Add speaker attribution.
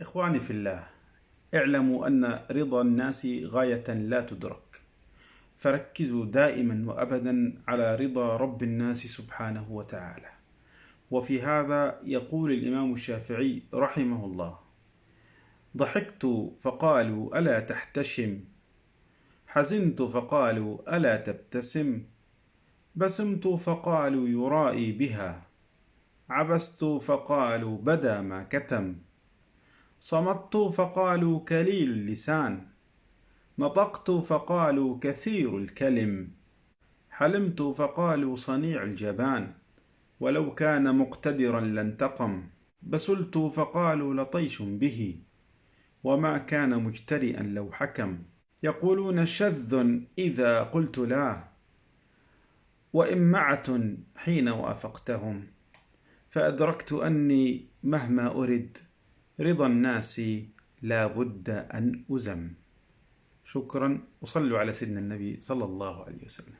Speaker 1: إخواني في الله، اعلموا أن رضا الناس غاية لا تدرك، فركزوا دائما وأبدا على رضا رب الناس سبحانه وتعالى. وفي هذا يقول الإمام الشافعي رحمه الله: ضحكت فقالوا ألا تحتشم، حزنت فقالوا ألا تبتسم، بسمت فقالوا يرائي بها، عبست فقالوا بدا ما كتم، صمت فقالوا كليل اللسان، نطقت فقالوا كثير الكلم، حلمت فقالوا صنيع الجبان، ولو كان مقتدرا لانتقم، بسلت فقالوا لطيش به، وما كان مجترئا لو حكم. يقولون شذ إذا قلت لا، وإمعة حين وافقتهم، فأدركت أني مهما أرد رضا الناس لا بد أن أزم. شكرا، وصلوا على سيدنا النبي صلى الله عليه وسلم.